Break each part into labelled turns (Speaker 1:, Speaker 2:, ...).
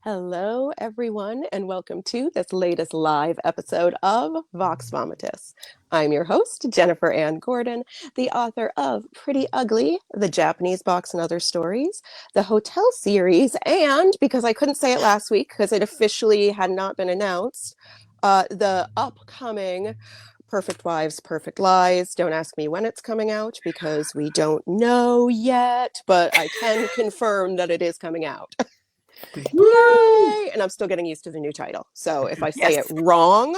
Speaker 1: Hello, everyone, and welcome to this latest live episode of Vox Vomitus. I'm your host, Jennifer Ann Gordon, the author of Pretty Ugly, The Japanese Box and Other Stories, the Hotel series, and because I couldn't say it last week because it officially had not been announced, the upcoming Perfect Wives, Perfect Lies. Don't ask me when it's coming out because we don't know yet, but I can confirm that it is coming out. Yay! And I'm still getting used to the new title. So if I say it wrong,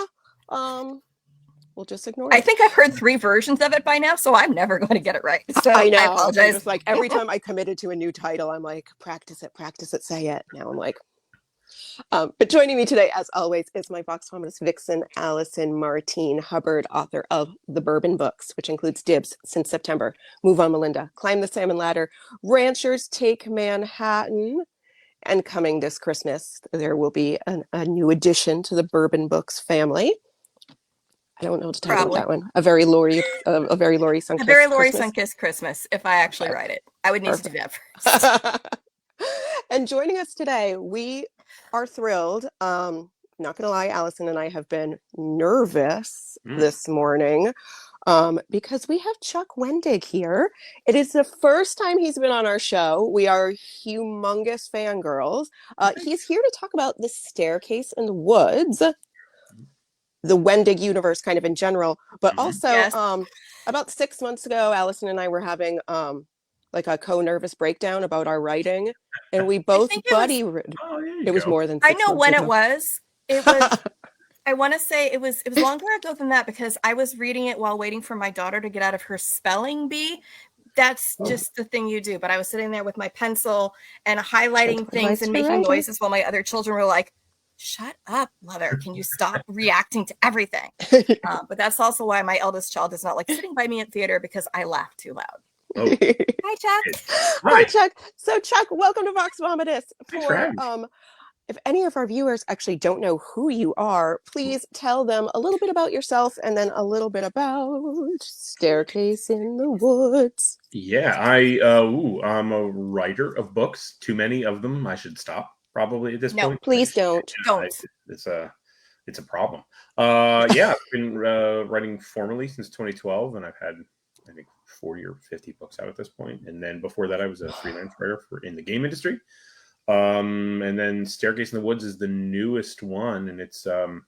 Speaker 1: we'll just ignore it.
Speaker 2: I think I've heard 3 versions of it by now, so I'm never going to get it right. So
Speaker 1: I know.
Speaker 2: I apologize.
Speaker 1: I'm just like every time I committed to a new title, I'm like, practice it, say it. Now I'm like, but joining me today, as always, is my Vox Vomitus vixen, Allison Martine Hubbard, author of The Bourbon Books, which includes Dibs, Since September, Move on Melinda, Climb the Salmon Ladder, Ranchers Take Manhattan. And coming this Christmas, there will be a new addition to the Bourbon Books family. I don't know what to title that one. A very Laurie
Speaker 2: Sunkissed Christmas. If I actually write it, I would need to do that first.
Speaker 1: And joining us today, we are thrilled. Not gonna lie, Allison and I have been nervous this morning. Because we have Chuck Wendig here. It is the first time he's been on our show. We are humongous fangirls. He's here to talk about The Staircase in the Woods, the Wendig universe kind of in general, but also about 6 months ago, Allison and I were having like a co-nervous breakdown about our writing, and we both it was more than 6
Speaker 2: I know
Speaker 1: months
Speaker 2: when
Speaker 1: ago.
Speaker 2: it was. It was I want to say it was longer ago than that because I was reading it while waiting for my daughter to get out of her spelling bee. That's just the thing you do. But I was sitting there with my pencil and highlighting things and making noises while my other children were like, shut up, mother. Can you stop reacting to everything? But that's also why my eldest child is not like sitting by me at theater because I laugh too loud.
Speaker 3: Oh.
Speaker 2: Hi, Chuck.
Speaker 1: Hi, Chuck. So, Chuck, welcome to Vox Vomitus. If any of our viewers actually don't know who you are, please tell them a little bit about yourself and then a little bit about Staircase in the Woods.
Speaker 3: Yeah, I'm a writer of books. Too many of them. I should stop probably at this point.
Speaker 1: No, please don't.
Speaker 3: It's a problem. I've been writing formally since 2012, and I've had, I think, 40 or 50 books out at this point. And then before that, I was a freelance writer in the game industry. And then Staircase in the Woods is the newest one, and it's I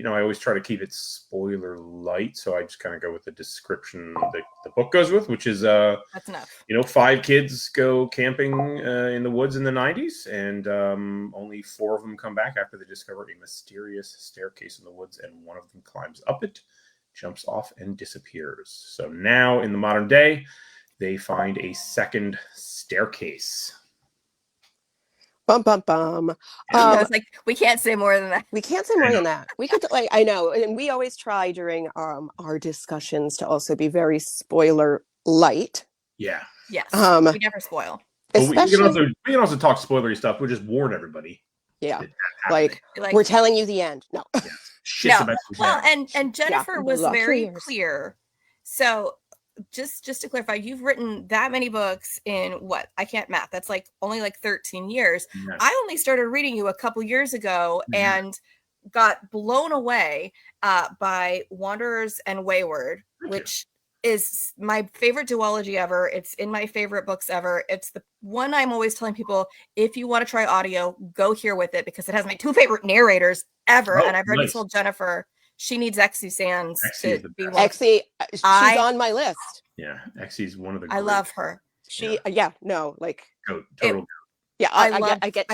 Speaker 3: always try to keep it spoiler light, so I just kind of go with the description that the book goes with, which is
Speaker 2: that's enough.
Speaker 3: 5 kids go camping in the woods in the 90s, and only 4 of them come back after they discover a mysterious staircase in the woods, and one of them climbs up it, jumps off, and disappears. So now in the modern day, they find a second staircase.
Speaker 1: Bum, bum, bum.
Speaker 2: I was like, we can't say more than that.
Speaker 1: We can't say more than that. We could, I know. And we always try during our discussions to also be very spoiler light.
Speaker 3: Yeah.
Speaker 2: Yes. We never spoil.
Speaker 3: We can also talk spoilery stuff. We'll just warn everybody.
Speaker 1: Yeah. Like we're telling you the end. No.
Speaker 3: Yeah.
Speaker 2: No. Well, and Jennifer was very clear. So just to clarify, you've written that many books in what? I can't math. That's like only like 13 years. Yeah. I only started reading you a couple years ago and got blown away by Wanderers and Wayward, which is my favorite duology ever. It's in my favorite books ever. It's the one I'm always telling people, if you want to try audio, go here with it because it has my 2 favorite narrators ever. And I've already told Jennifer she needs Exie Sands to be one.
Speaker 1: Exie, she's on my list.
Speaker 3: Yeah, Exie's one of the.
Speaker 2: I love her.
Speaker 3: Total.
Speaker 1: Yeah, I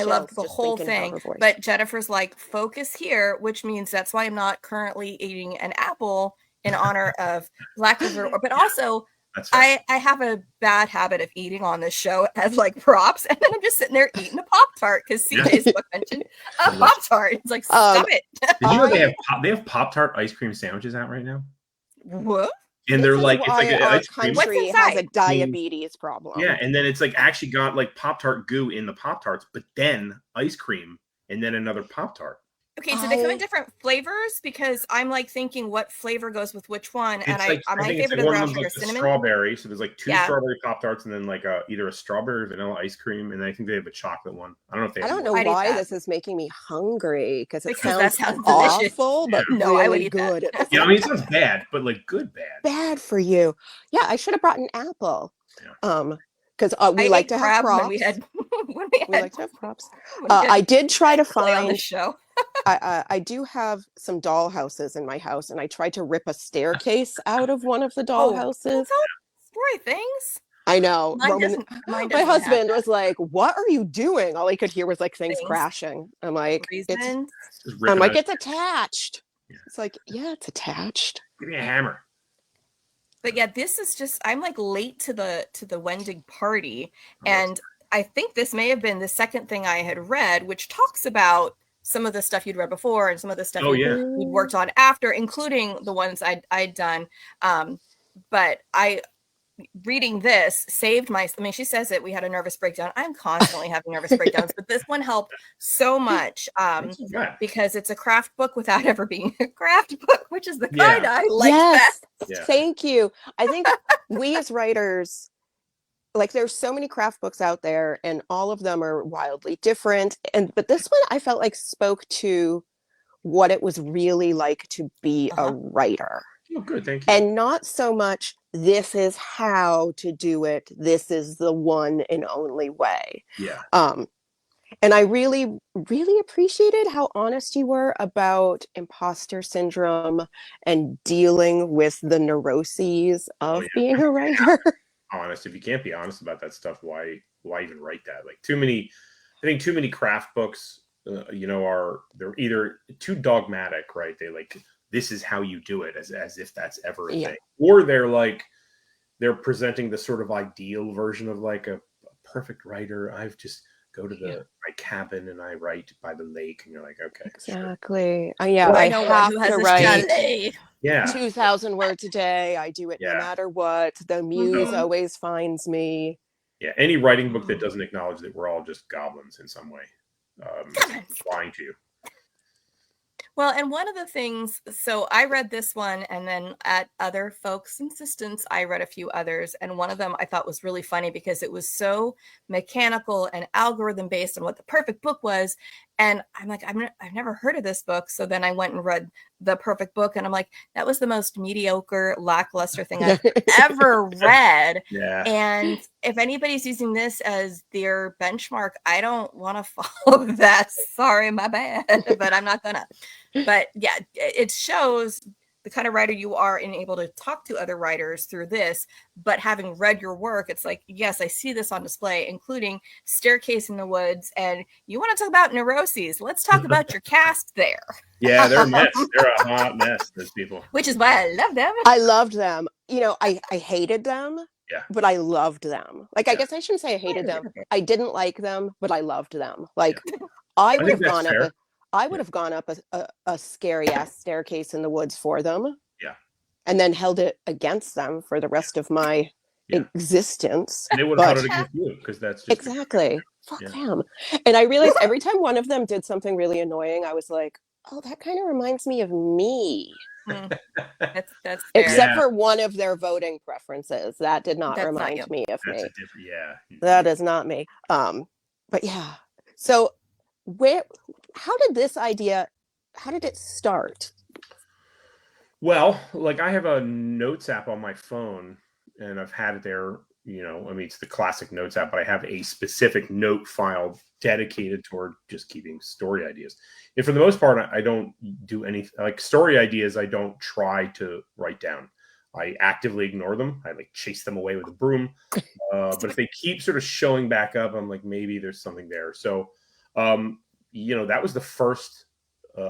Speaker 2: love the whole thing. But Jennifer's like, focus here, which means that's why I'm not currently eating an apple in honor of Black River. But also, I have a bad habit of eating on this show as like props, and then I'm just sitting there eating a Pop-Tart because CJ's book mentioned a Pop-Tart. It's like, stop it.
Speaker 3: Did you know they have Pop-Tart ice cream sandwiches out right now?
Speaker 2: What?
Speaker 3: And they're like, it's like an
Speaker 1: ice cream. Country has a diabetes problem.
Speaker 3: Yeah, and then it's like actually got like Pop-Tart goo in the Pop-Tarts, but then ice cream, and then another Pop-Tart.
Speaker 2: Okay, do they come in different flavors? Because I'm like thinking what flavor goes with which one, and
Speaker 3: like,
Speaker 2: my favorite is brown sugar
Speaker 3: like
Speaker 2: cinnamon.
Speaker 3: Strawberry, so there's like 2 strawberry Pop-Tarts, and then like either a strawberry or vanilla ice cream, and I think they have a chocolate one. I don't know if they.
Speaker 1: I don't know why this is making me hungry because
Speaker 2: that sounds
Speaker 1: awful, but
Speaker 2: no,
Speaker 1: really
Speaker 2: I would eat
Speaker 1: good.
Speaker 3: Yeah, I mean it sounds bad, but like good bad.
Speaker 1: Bad for you. Yeah, I should have brought an apple.
Speaker 3: Yeah.
Speaker 1: Because we like to have props. We like to have props. I did try to find
Speaker 2: on the show.
Speaker 1: I do have some doll houses in my house, and I tried to rip a staircase out of one of the doll houses.
Speaker 2: Story things.
Speaker 1: I know.
Speaker 2: Mine
Speaker 1: my husband was like, "What are you doing?" All he could hear was like things crashing. I'm like, it's attached. Yeah. It's like, yeah, it's attached.
Speaker 3: Give me a hammer.
Speaker 2: But yeah, this is just, I'm like late to the Wendig party. And I think this may have been the second thing I had read, which talks about some of the stuff you'd read before and some of the stuff you'd worked on after, including the ones I'd done. But reading this saved I mean, she says it, we had a nervous breakdown. I'm constantly having nervous breakdowns, but this one helped so much because it's a craft book without ever being a craft book, which is the kind I like best.
Speaker 1: Yeah. Thank you. I think we as writers, like there's so many craft books out there and all of them are wildly different. But this one I felt like spoke to what it was really like to be a writer.
Speaker 3: Oh, good. Thank you.
Speaker 1: And not so much, this is how to do it. This is the one and only way.
Speaker 3: Yeah.
Speaker 1: And I really, really appreciated how honest you were about imposter syndrome and dealing with the neuroses of being a writer.
Speaker 3: Honest. If you can't be honest about that stuff, why even write that? Like I think too many craft books, they're either too dogmatic, right? They like, this is how you do it, as if that's ever a thing. Or they're presenting the sort of ideal version of like a perfect writer. I've just go to my cabin and I write by the lake, and you're like, okay,
Speaker 1: exactly.
Speaker 3: Sure.
Speaker 1: I have to write 2,000 words a day. I do it no matter what. The muse always finds me.
Speaker 3: Yeah, any writing book that doesn't acknowledge that we're all just goblins in some way, lying to you.
Speaker 2: Well, and one of the things, so I read this one, and then at other folks' insistence, I read a few others. And one of them I thought was really funny because it was so mechanical and algorithm based on what the perfect book was. And I'm like, I've never heard of this book. So then I went and read The Perfect Book, and I'm like, that was the most mediocre, lackluster thing I've ever read.
Speaker 3: Yeah.
Speaker 2: And if anybody's using this as their benchmark, I don't want to follow that. Sorry, my bad, but I'm not gonna. But yeah, it shows the kind of writer you are and able to talk to other writers through this. But having read your work, it's like, yes, I see this on display, including Staircase in the Woods. And you want to talk about neuroses? Let's talk about your cast there.
Speaker 3: Yeah, they're a mess. They're a hot mess, those people.
Speaker 2: Which is why I love them.
Speaker 1: I loved them. I hated them.
Speaker 3: Yeah.
Speaker 1: But I loved them. Like, I guess I shouldn't say I hated them. I didn't like them, but I loved them. Like, I would have gone up a scary ass staircase in the woods for them.
Speaker 3: Yeah.
Speaker 1: And then held it against them for the rest of my existence.
Speaker 3: And they would have held it against you, because that's just
Speaker 1: exactly. Fuck them. And I realized every time one of them did something really annoying, I was like, oh, that kind of reminds me of me.
Speaker 2: That's fair.
Speaker 1: Except for one of their voting preferences. That did not remind me of me. That is not me. But yeah. So how did it start?
Speaker 3: Well, like I have a notes app on my phone, and I've had it there, it's the classic notes app, but I have a specific note file dedicated toward just keeping story ideas. And for the most part, I don't do anything like story ideas. I don't try to write down. I actively ignore them. I like chase them away with a broom. But if they keep sort of showing back up, I'm like, maybe there's something there. So, that was the first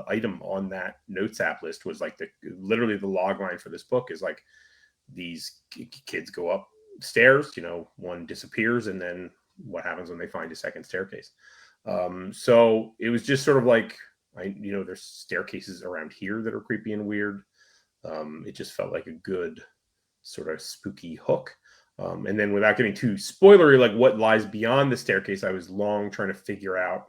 Speaker 3: item on that notes app list, was like literally the log line for this book is like, these kids go upstairs, one disappears, and then what happens when they find a second staircase. So it was just sort of like, there's staircases around here that are creepy and weird. It just felt like a good sort of spooky hook. And then without getting too spoilery, like what lies beyond the staircase, I was long trying to figure out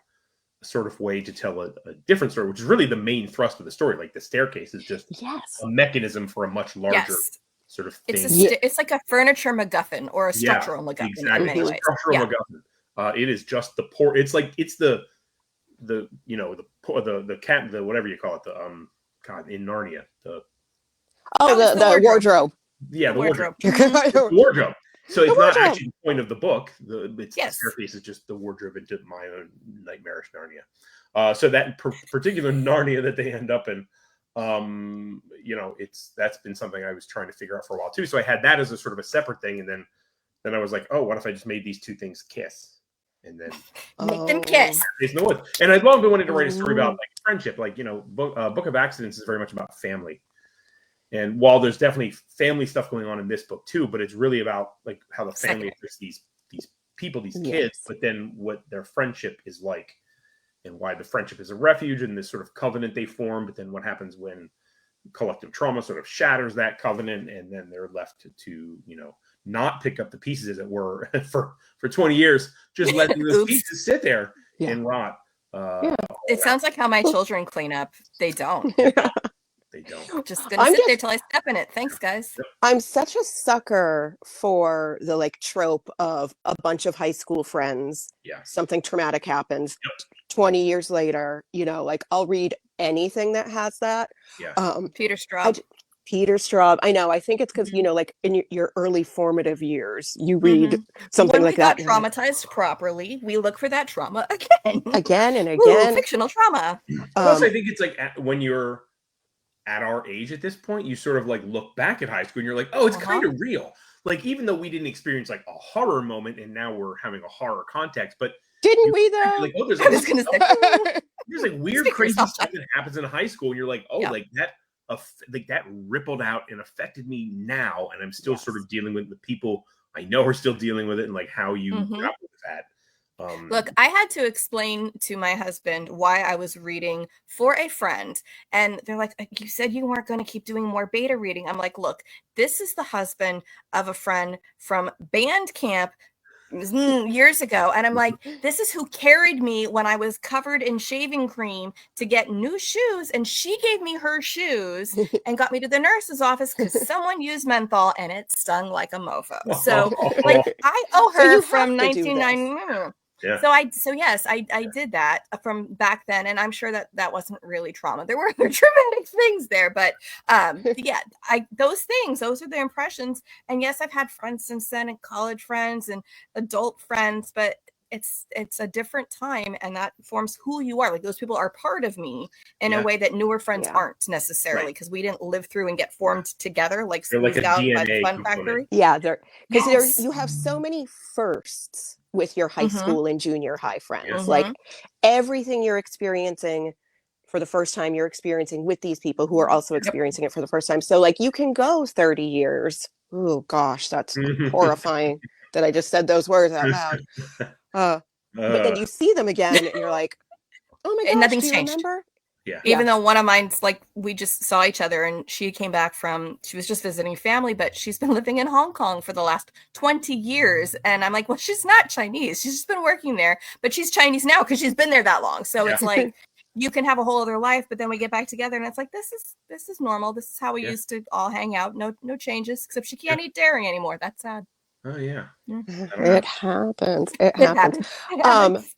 Speaker 3: sort of way to tell a different story, which is really the main thrust of the story. Like the staircase is just a meconism for a much larger sort of thing.
Speaker 2: It's like a furniture MacGuffin or a structural MacGuffin in many ways.
Speaker 3: Structural MacGuffin. It is just the port. It's like it's the cat, the whatever you call it, the God in Narnia, the
Speaker 1: wardrobe.
Speaker 3: Yeah, the wardrobe. The wardrobe. So it's not actually the point of the book. The staircase is just the wardrobe into my own nightmarish Narnia. So that particular Narnia that they end up in, that's been something I was trying to figure out for a while too. So I had that as a sort of a separate thing, and then I was like, oh, what if I just made these two things kiss? And then
Speaker 2: make them kiss.
Speaker 3: And I've long been wanting to write a story about like friendship. Like, Book of Accidents is very much about family. And while there's definitely family stuff going on in this book too, but it's really about like how the family affects these people, these kids, but then what their friendship is like and why the friendship is a refuge and this sort of covenant they form. But then what happens when collective trauma sort of shatters that covenant, and then they're left to not pick up the pieces, as it were, for 20 years, just letting those pieces sit there and rot.
Speaker 2: It sounds like how my children clean up. They don't.
Speaker 3: They don't.
Speaker 2: Just gonna sit there till I step in it. Thanks, guys.
Speaker 1: I'm such a sucker for the like trope of a bunch of high school friends.
Speaker 3: Yeah.
Speaker 1: Something traumatic happens. 20 years later, like I'll read anything that has that.
Speaker 3: Yeah.
Speaker 2: Peter Straub.
Speaker 1: Peter Straub. I know. I think it's because like in your early formative years, you read something like that.
Speaker 2: When we got traumatized properly, we look for that trauma
Speaker 1: again and again.
Speaker 2: Ooh, fictional trauma.
Speaker 3: Plus, I think it's like when you're at our age at this point, you sort of like look back at high school and you're like, oh, it's kind of real. Like, even though we didn't experience like a horror moment and now we're having a horror context, but
Speaker 1: didn't we though?
Speaker 3: Like, oh, there's like weird, crazy stuff that happens in high school, and you're like, oh, like that rippled out and affected me now, and I'm still sort of dealing with the people I know are still dealing with it, and like how you grapple with that.
Speaker 2: Look, I had to explain to my husband why I was reading for a friend. And they're like, you said you weren't going to keep doing more beta reading. I'm like, look, this is the husband of a friend from band camp years ago. And I'm like, this is who carried me when I was covered in shaving cream to get new shoes. And she gave me her shoes and got me to the nurse's office because someone used menthol and it stung like a mofo. So like I owe her from 1990.
Speaker 3: Yeah.
Speaker 2: So yes, I did that from back then, and I'm sure that wasn't really trauma. There were other traumatic things there, but those are the impressions. And yes, I've had friends since then, and college friends and adult friends, but it's a different time, and that forms who you are. Like, those people are part of me in a way that newer friends aren't necessarily, because we didn't live through and get formed together like
Speaker 3: a
Speaker 2: Squeezed Out by
Speaker 3: DNA
Speaker 2: Fun
Speaker 3: component.
Speaker 2: Factory.
Speaker 1: Yeah, because you have so many firsts with your high school and junior high friends. Like, everything you're experiencing for the first time, you're experiencing with these people who are also experiencing it for the first time. So like, you can go 30 years. Oh gosh, that's horrifying that I just said those words out loud. But then you see them again and you're like, oh my gosh,
Speaker 2: nothing's
Speaker 1: do you
Speaker 2: changed.
Speaker 1: remember?
Speaker 3: Yeah.
Speaker 2: Even though one of mine's like, we just saw each other and she came back she was just visiting family, but she's been living in Hong Kong for the last 20 years. And I'm like, well, she's not Chinese. She's just been working there, but she's Chinese now because she's been there that long. So it's like, you can have a whole other life, but then we get back together and it's like, this is normal. This is how we used to all hang out. No changes, except she can't eat dairy anymore. That's sad.
Speaker 3: Oh yeah.
Speaker 1: It happens. It happens.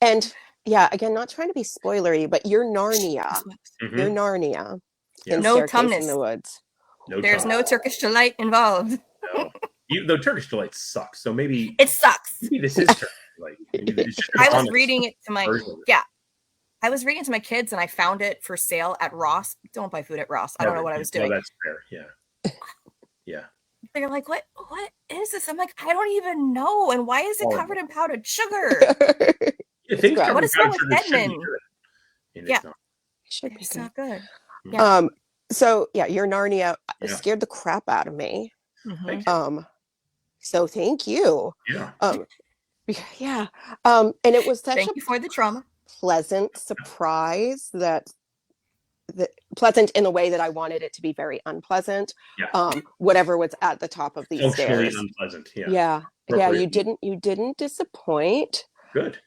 Speaker 1: And yeah, again, not trying to be spoilery, but you're Narnia. You're Narnia.
Speaker 3: Yeah.
Speaker 1: In
Speaker 2: No
Speaker 1: Staircase
Speaker 2: tumness.
Speaker 1: in the Woods.
Speaker 2: There's no Turkish delight involved.
Speaker 3: No. Though Turkish delight sucks, so maybe
Speaker 2: it sucks.
Speaker 3: Maybe this is Turkish delight.
Speaker 2: I was reading it to I was reading it to my kids, and I found it for sale at Ross. Don't buy food at Ross. I don't know what I was doing.
Speaker 3: No, that's fair. Yeah. Yeah.
Speaker 2: They're like, what is this? I'm like, I don't even know. And why is it covered in powdered sugar? What is wrong with Edmund? It's not good. Yeah.
Speaker 1: So yeah, your Narnia scared the crap out of me. So thank you. And it was such
Speaker 2: thank you for the trauma.
Speaker 1: Pleasant surprise that pleasant in the way that I wanted it to be very unpleasant. Whatever was at the top of these stairs.
Speaker 3: Unpleasant.
Speaker 1: You didn't disappoint.
Speaker 3: Good.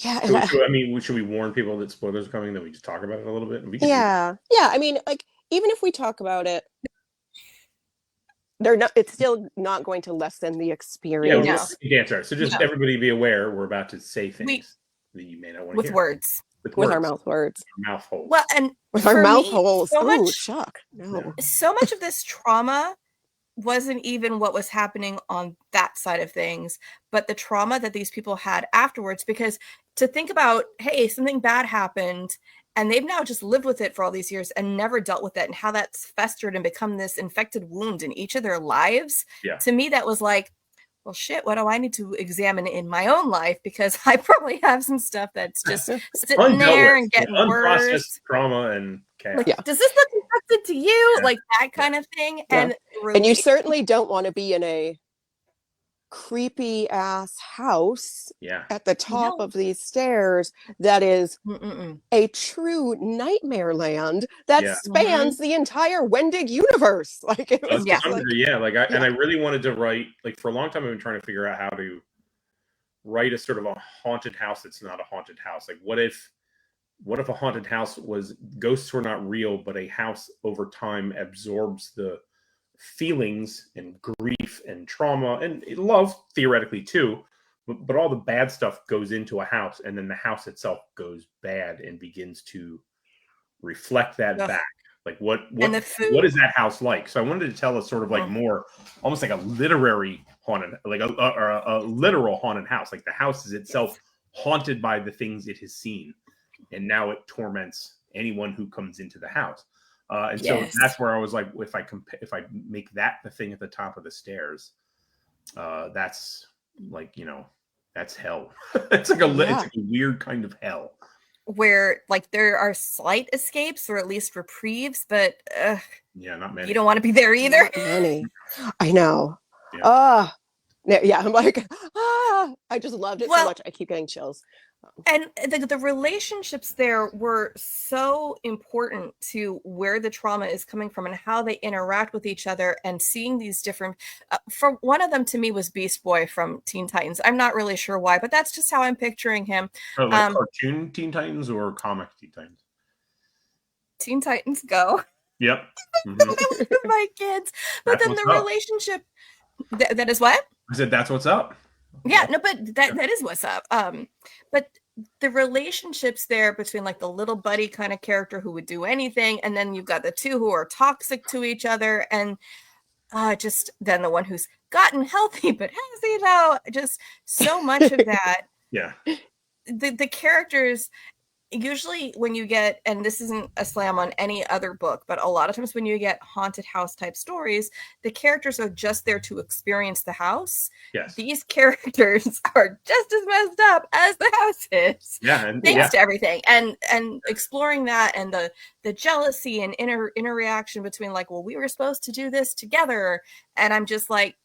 Speaker 1: Yeah.
Speaker 3: Should we warn people that spoilers are coming? That we just talk about it a little bit?
Speaker 1: Yeah. I mean, like, even if we talk about it, it's still not going to lessen the experience.
Speaker 3: Yeah, no. So just everybody be aware, we're about to say things that you may not want to hear.
Speaker 1: With our mouth words.
Speaker 3: Mouth holes.
Speaker 2: Well, and
Speaker 1: with our mouth holes. Shock. No.
Speaker 2: So much of this trauma wasn't even what was happening on that side of things, but the trauma that these people had afterwards. Because to think about, hey, something bad happened and they've now just lived with it for all these years and never dealt with it, and how that's festered and become this infected wound in each of their lives. To me, that was like, well, shit, what do I need to examine in my own life? Because I probably have some stuff that's just sitting there and getting worse.
Speaker 3: Unprocessed trauma and chaos.
Speaker 2: Does this look infected to you? Like that kind of thing.
Speaker 1: And you certainly don't want to be in a creepy ass house at the top of these stairs that is a true nightmare land that spans the entire Wendig universe. Like it was
Speaker 3: and I really wanted to write, like, for a long time I've been trying to figure out how to write a sort of a haunted house that's not a haunted house. Like what if a haunted house was ghosts were not real, but a house over time absorbs the feelings and grief and trauma and love theoretically too, but all the bad stuff goes into a house, and then the house itself goes bad and begins to reflect that back. Like what is that house like? So I wanted to tell a sort of like more almost like a literary haunted, like a literal haunted house. Like the house is itself haunted by the things it has seen, and now it torments anyone who comes into the house. And so that's where I was like, if I make that the thing at the top of the stairs, that's like, that's hell. It's like it's like a weird kind of hell
Speaker 2: where like there are slight escapes or at least reprieves, but
Speaker 3: not many.
Speaker 2: You don't want to be there either.
Speaker 1: Not many. I know. I'm like, I just loved it so much. I keep getting chills.
Speaker 2: And the relationships there were so important to where the trauma is coming from and how they interact with each other, and seeing these different for one of them to me was Beast Boy from Teen Titans. I'm not really sure why, but that's just how I'm picturing him.
Speaker 3: Like cartoon Teen Titans or comic Teen Titans?
Speaker 2: Teen Titans Go.
Speaker 3: Yep.
Speaker 2: My kids. But then the relationship that is what?
Speaker 3: I said that's what's up.
Speaker 2: Yeah, no, but that is what's up. But the relationships there between like the little buddy kind of character who would do anything, and then you've got the two who are toxic to each other, and just then the one who's gotten healthy but has he now, just so much of that. The characters usually when you get, and this isn't a slam on any other book, but a lot of times when you get haunted house type stories, the characters are just there to experience the house. These characters are just as messed up as the house is. Thanks to everything. And exploring that, and the jealousy and interaction between like, well, we were supposed to do this together. And I'm just like,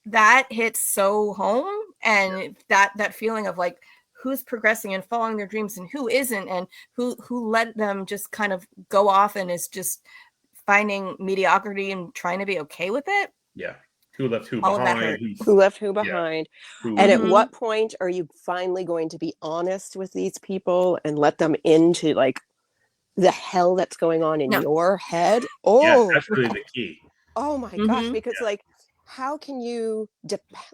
Speaker 2: that hits so home. And that feeling of like, who's progressing and following their dreams and who isn't, and who let them just kind of go off and is just finding mediocrity and trying to be okay with it.
Speaker 3: Who left who behind?
Speaker 1: Who left who behind? And at what point are you finally going to be honest with these people and let them into like the hell that's going on in your head?
Speaker 3: That's really the key.
Speaker 1: Oh my gosh, because like, how can you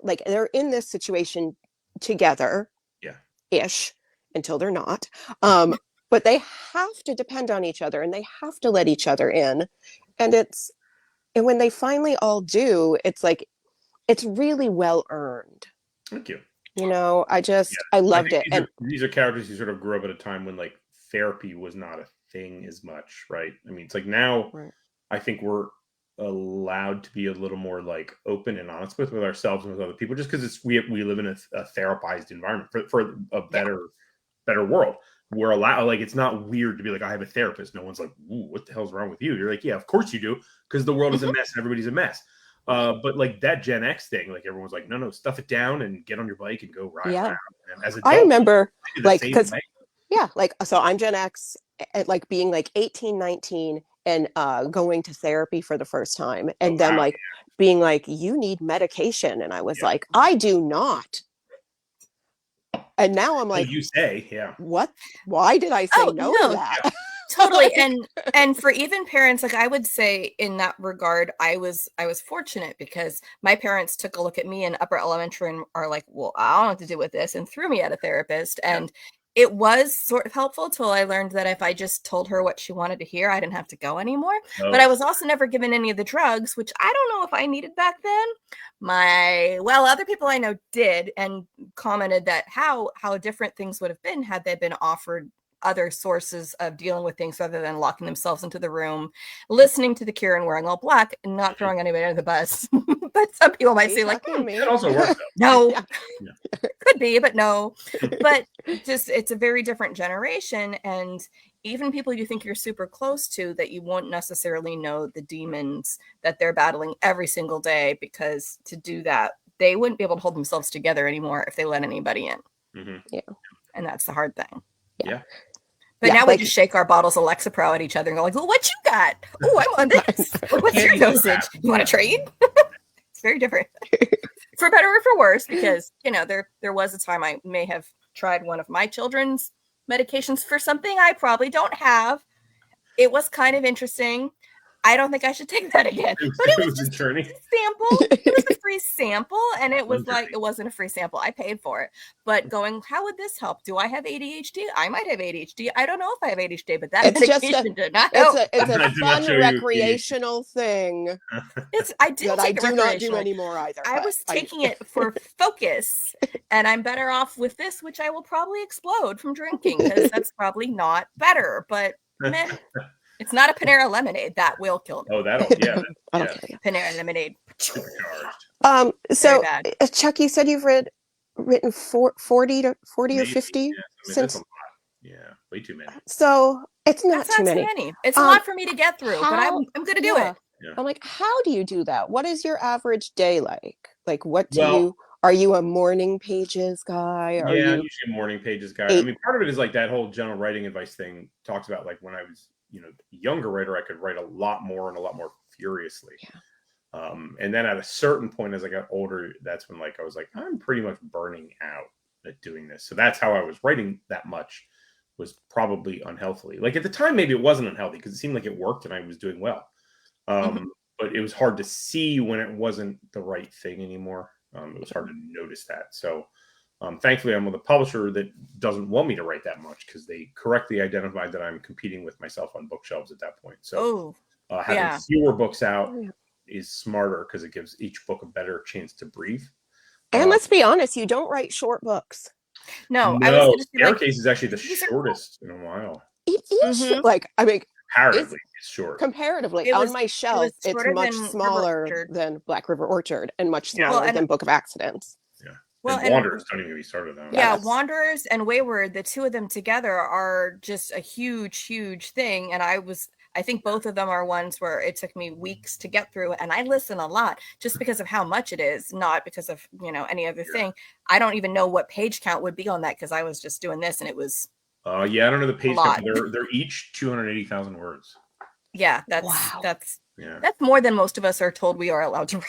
Speaker 1: like they're in this situation together ish until they're not, but they have to depend on each other and they have to let each other in, and when they finally all do, it's like it's really well earned.
Speaker 3: Thank you.
Speaker 1: I loved it.
Speaker 3: And these are characters who sort of grew up at a time when like therapy was not a thing as much, right? I mean, it's like now I think we're allowed to be a little more like open and honest with ourselves and with other people, just because we live in a therapized environment for a better world. We're allowed, like, it's not weird to be like, I have a therapist. No one's like, ooh, what the hell's wrong with you? You're like, yeah, of course you do, because the world is a mess and everybody's a mess. But like that Gen X thing, like everyone's like, no, stuff it down and get on your bike and go ride around. And as adults,
Speaker 1: I remember like, because like, so I'm Gen X, at like being like 18, 19 and going to therapy for the first time, and then like being like, you need medication, and I was like, I do not. And now I'm like,
Speaker 3: you say, yeah.
Speaker 1: What? Why did I say no to that?
Speaker 2: Yeah. Totally. And for even parents, like I would say in that regard, I was fortunate because my parents took a look at me in upper elementary and are like, well, I don't know what to do with this, and threw me at a therapist. And it was sort of helpful till I learned that if I just told her what she wanted to hear, I didn't have to go anymore. But I was also never given any of the drugs, which I don't know if I needed back then. Other people I know did, and commented that how different things would have been had they been offered other sources of dealing with things rather than locking themselves into the room, listening to The Cure and wearing all black, and not throwing anybody under the bus. But some people might say like,
Speaker 3: that also works.
Speaker 2: No, could be, but no. But just, it's a very different generation. And even people you think you're super close to, that you won't necessarily know the demons that they're battling every single day, because to do that, they wouldn't be able to hold themselves together anymore if they let anybody in.
Speaker 1: Mm-hmm. Yeah.
Speaker 2: And that's the hard thing.
Speaker 3: Yeah.
Speaker 2: But now we just shake our bottles of Lexapro at each other and go like, well, what you got? Oh, I'm on this. What's your dosage? You want to trade? It's very different. For better or for worse, because, there was a time I may have tried one of my children's medications for something I probably don't have. It was kind of interesting. I don't think I should take that again. But it was just a sample. It was a free sample. And it was like, it wasn't a free sample. I paid for it. But going, how would this help? Do I have ADHD? I might have ADHD. I don't know if I have ADHD, but that medication did not help.
Speaker 1: It's a fun recreational thing.
Speaker 2: I do
Speaker 1: not do anymore either.
Speaker 2: I was taking it for focus. And I'm better off with this, which I will probably explode from drinking, because that's probably not better. But man. It's not a Panera lemonade that will kill me.
Speaker 3: Oh, that'll
Speaker 2: Panera lemonade.
Speaker 1: So Chuck, you said you've written 40 or 50 since.
Speaker 3: Yeah, way too many.
Speaker 1: So it's not too many.
Speaker 2: It's a lot for me to get through, but I'm going to do it.
Speaker 3: Yeah.
Speaker 1: I'm like, how do you do that? What is your average day like? Like, what do you? Are you a morning pages guy?
Speaker 3: I'm usually a morning pages guy. I mean, part of it is like that whole general writing advice thing talks about, like, when I was younger writer, I could write a lot more and a lot more furiously. Yeah. And then at a certain point, as I got older, that's when I was like, I'm pretty much burning out at doing this. So that's how I was writing that much, was probably unhealthily. Like at the time, maybe it wasn't unhealthy because it seemed like it worked and I was doing well. But it was hard to see when it wasn't the right thing anymore. It was hard to notice that. So thankfully, I'm with a publisher that doesn't want me to write that much, because they correctly identified that I'm competing with myself on bookshelves at that point. So having fewer books out is smarter, because it gives each book a better chance to breathe.
Speaker 1: And let's be honest, you don't write short books.
Speaker 2: No,
Speaker 3: Staircase is actually the shortest in a while.
Speaker 1: Comparatively,
Speaker 3: it's short.
Speaker 1: Comparatively, on my shelf, it's much smaller than Black River Orchard and much smaller than Book of Accidents.
Speaker 3: Yeah. Well, and Wanderers don't even get started on.
Speaker 2: Yeah, Wanderers and Wayward, the two of them together are just a huge, huge thing. And I think both of them are ones where it took me weeks to get through, and I listen a lot just because of how much it is, not because of any other thing. I don't even know what page count would be on that, because I was just doing this and it was.
Speaker 3: I don't know the page count. They're each 280,000 words.
Speaker 2: Yeah, that's more than most of us are told we are allowed to
Speaker 3: write.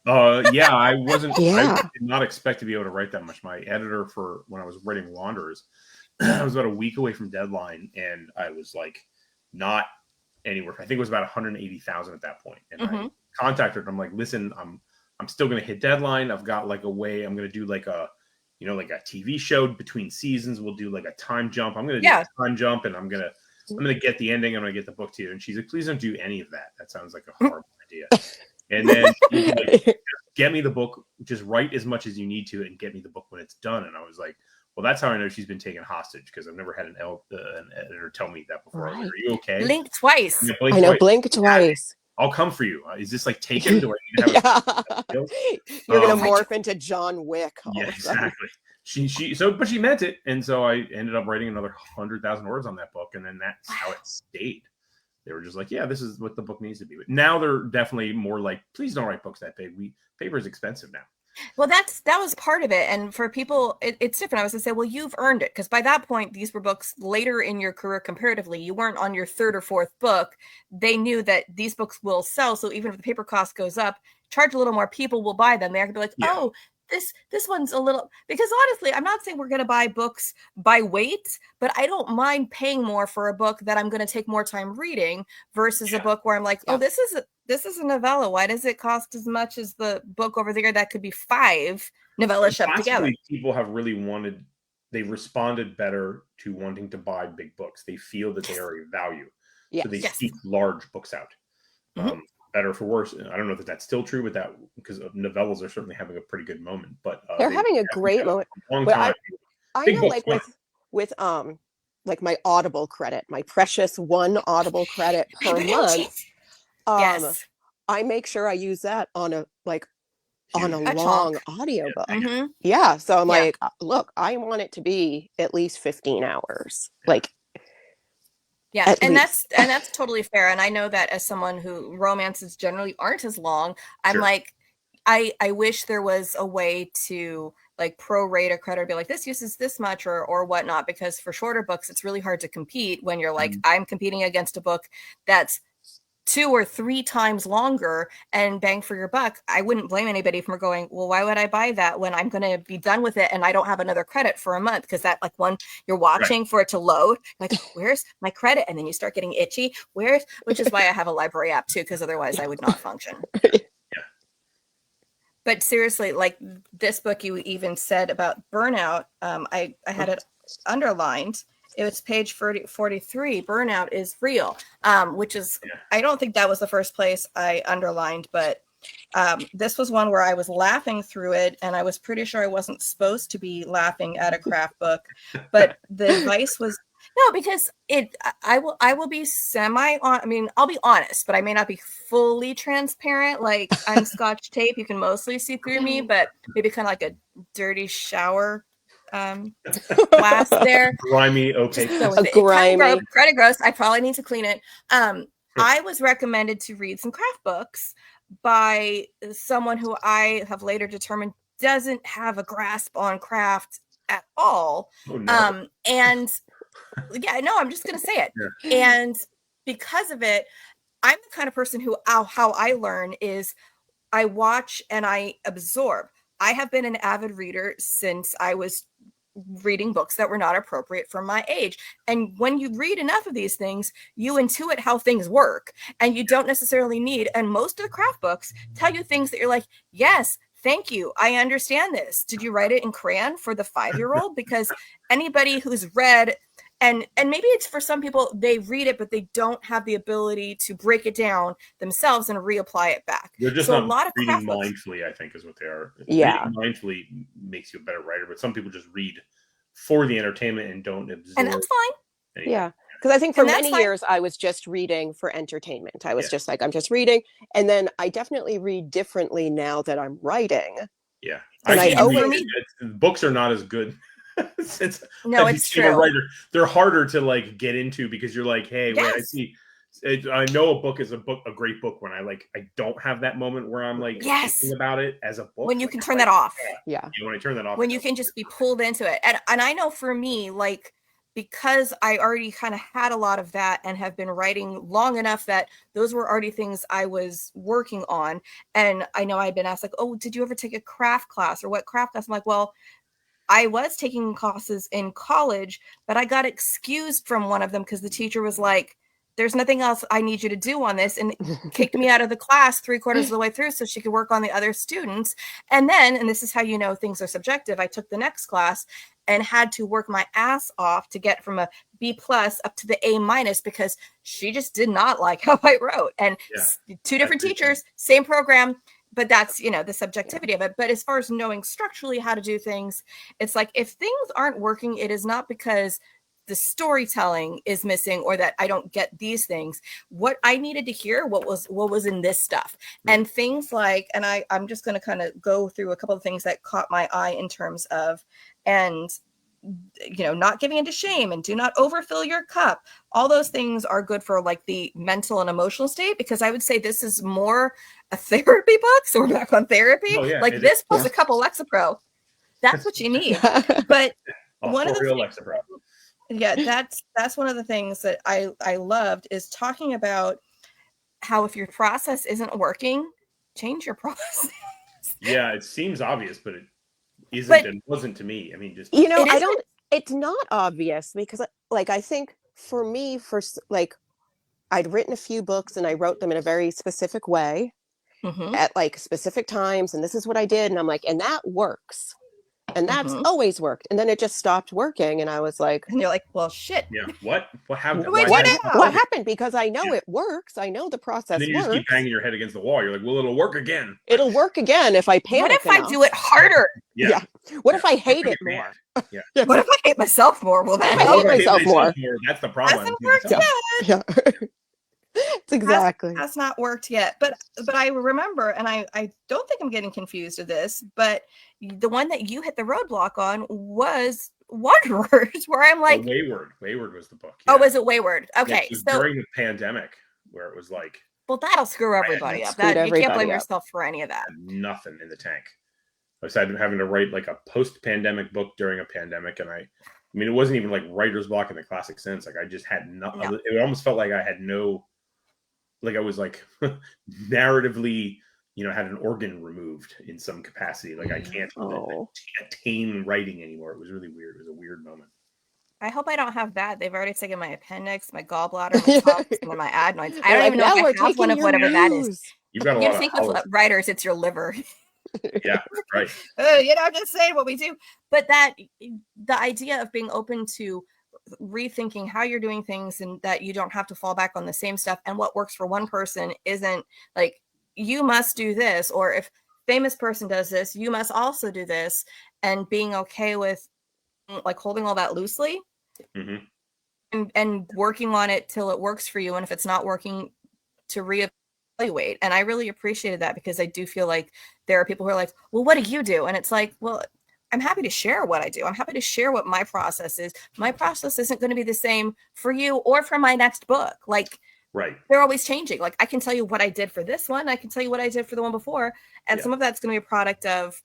Speaker 3: I wasn't. I did not expect to be able to write that much. My editor for when I was writing Wanderers, I was about a week away from deadline, and I was like, not anywhere. I think it was about 180,000 at that point. And I contacted her. I'm like, listen, I'm still going to hit deadline. I've got like a way. I'm going to do like a TV show between seasons. We'll do like a time jump. I'm going to do a time jump, and I'm going to get the ending. I'm going to get the book to you. And she's like, please don't do any of that. That sounds like a horrible idea. And then just get me the book. Just write as much as you need to and get me the book when it's done. And I was like, well, that's how I know she's been taken hostage, because I've never had an editor tell me that before. Right. Are you okay?
Speaker 2: Blink twice.
Speaker 1: Blink twice.
Speaker 3: I'll come for you. Is this like Taken? Do I need to have
Speaker 1: You're going to morph into John Wick.
Speaker 3: Exactly. But she meant it. And so I ended up writing another 100,000 words on that book. And then that's how it stayed. They were just like, yeah, this is what the book needs to be. But now they're definitely more like, please don't write books that big. Paper is expensive now.
Speaker 2: Well, that was part of it. And for people, it's different. I was going to say, well, you've earned it. Because by that point, these were books later in your career comparatively. You weren't on your third or fourth book. They knew that these books will sell. So even if the paper cost goes up, charge a little more, people will buy them. They're going to be like, oh, this one's a little, because honestly, I'm not saying we're going to buy books by weight, but I don't mind paying more for a book that I'm going to take more time reading versus a book where I'm like, oh, this is a novella. Why does it cost as much as the book over there that could be 5 novellas shoved together?
Speaker 3: People have really they responded better to wanting to buy big books. They feel that they are a value. So they seek large books out. Better for worse. I don't know if that's still true, but because novellas are certainly having a pretty good moment. But
Speaker 1: they're having a great moment. I know, like with like my Audible credit, my precious 1 Audible credit per month. I make sure I use that on a long audiobook. Yeah. So I'm like, look, I want it to be at least 15 hours. Like,
Speaker 2: and that's totally fair. And I know that as someone who romances generally aren't as long, I'm like, I wish there was a way to like prorate a credit or be like, this uses this much or whatnot, because for shorter books, it's really hard to compete when you're like, I'm competing against a book that's 2 or 3 times longer and bang for your buck. I wouldn't blame anybody for going, well, why would I buy that when I'm going to be done with it and I don't have another credit for a month? Because that, like, one, you're watching for it to load, like, where's my credit? And then you start getting itchy. Which is why I have a library app too, because otherwise I would not function. But seriously, like this book you even said about burnout, I had it underlined. It was page 43. Burnout is real, which is, I don't think that was the first place I underlined, but this was one where I was laughing through it, and I was pretty sure I wasn't supposed to be laughing at a craft book, but the advice was, no, because I will be I'll be honest, but I may not be fully transparent. Like, I'm Scotch tape. You can mostly see through me, but maybe kind of like a dirty shower glass there.
Speaker 3: Grimy, opaque.
Speaker 1: Grimy.
Speaker 2: Kind of gross. I probably need to clean it. I was recommended to read some craft books by someone who I have later determined doesn't have a grasp on craft at all.
Speaker 3: Oh, no.
Speaker 2: And I'm just going to say it. And because of it, I'm the kind of person who, how I learn is I watch and I absorb. I have been an avid reader since I was reading books that were not appropriate for my age. And when you read enough of these things, you intuit how things work, and you don't necessarily need. And most of the craft books tell you things that you're like, yes, thank you, I understand this. Did you write it in crayon for the 5-year-old? Because anybody who's read, and maybe it's for some people, they read it, but they don't have the ability to break it down themselves and reapply it back.
Speaker 3: They're just not reading mindfully, I think, is what they are.
Speaker 1: Yeah.
Speaker 3: Reading mindfully makes you a better writer, but some people just read for the entertainment and don't absorb.
Speaker 2: And that's fine.
Speaker 3: Anything.
Speaker 1: Yeah. Because I think for many years, I was just reading for entertainment. I was just like, I'm just reading. And then I definitely read differently now that I'm writing.
Speaker 3: Yeah.
Speaker 2: Books
Speaker 3: are not as good.
Speaker 2: It's true.
Speaker 3: A writer, they're harder to like get into because you're like, hey, wait, I know a book is a great book when I don't have that moment where I'm like thinking about it as a book.
Speaker 2: When you can turn that off.
Speaker 1: Yeah.
Speaker 3: When I turn that off.
Speaker 2: When you can just be pulled into it. And I know for me, like, because I already kind of had a lot of that and have been writing long enough that those were already things I was working on. And I know I'd been asked like, oh, did you ever take a craft class, or what craft class? I'm like, well, I was taking classes in college, but I got excused from one of them because the teacher was like, there's nothing else I need you to do on this, and kicked me out of the class 3/4 of the way through so she could work on the other students. And then, and this is how you know things are subjective, I took the next class and had to work my ass off to get from a B+ up to the A- because she just did not like how I wrote. And 2 different teachers, same program. But that's, the subjectivity of it. But as far as knowing structurally how to do things, it's like, if things aren't working, it is not because the storytelling is missing or that I don't get these things. What I needed to hear, what was in this stuff. And things like, and I'm just going to kind of go through a couple of things that caught my eye in terms of, and not giving into shame, and do not overfill your cup. All those things are good for like the mental and emotional state, because I would say this is more a therapy book. So we're back on therapy. Like this plus a couple Lexapro. That's what you need. But one of the things, that's one of the things that I loved is talking about how if your process isn't working, change your process.
Speaker 3: Yeah, it seems obvious, but isn't and wasn't to me. I mean, just
Speaker 1: it's not obvious because like I think for me, like I'd written a few books and I wrote them in a very specific way at like specific times, and this is what I did, and I'm like, and that works. And that's always worked. And then it just stopped working. And I was like,
Speaker 2: and you're like, well, shit.
Speaker 3: Yeah. What happened?
Speaker 1: What happened? Because I know it works. I know the process
Speaker 3: and then you
Speaker 1: works.
Speaker 3: Just keep banging your head against the wall. You're like, well, it'll work again.
Speaker 1: It'll work again if I panic.
Speaker 2: What if I do it harder?
Speaker 3: Yeah.
Speaker 1: What if I hate it more?
Speaker 3: Yeah.
Speaker 2: What if I hate myself more? Well, then
Speaker 1: I hate myself more.
Speaker 3: That's the problem.
Speaker 2: Hasn't worked yet.
Speaker 1: Yeah. It's exactly.
Speaker 2: Has not worked yet. But I remember, and I don't think I'm getting confused with this, but the one that you hit the roadblock on was Wanderers, where I'm like,
Speaker 3: Wayward was the book.
Speaker 2: Yeah. Oh, was it Wayward? Okay,
Speaker 3: so during the pandemic, where it was like,
Speaker 2: well, that'll screw everybody up. You can't blame yourself for any of that.
Speaker 3: Nothing in the tank. I was having to write like a post-pandemic book during a pandemic, and I mean, it wasn't even like writer's block in the classic sense. Like I just had nothing. No. It almost felt like I had no. Like I was like narratively, had an organ removed in some capacity. Like I can't attain writing anymore. It was really weird. It was a weird moment.
Speaker 2: I hope I don't have that. They've already taken my appendix, my gallbladder, my chops, and my adenoids. I don't even know if I have one of whatever that is.
Speaker 3: You've got a lot
Speaker 2: think of writers, it's your liver.
Speaker 3: Yeah, right.
Speaker 2: I'm just saying what we do. But the idea of being open to rethinking how you're doing things and that you don't have to fall back on the same stuff, and what works for one person isn't like you must do this, or if famous person does this, you must also do this, and being okay with like holding all that loosely and working on it till it works for you, and if it's not working, to reevaluate. And I really appreciated that, because I do feel like there are people who are like, well, what do you do? And it's like, well, I'm happy to share what I do. I'm happy to share what my process is. My process isn't going to be the same for you or for my next book. Like,
Speaker 3: right.
Speaker 2: They're always changing. Like I can tell you what I did for this one. I can tell you what I did for the one before. And some of that's going to be a product of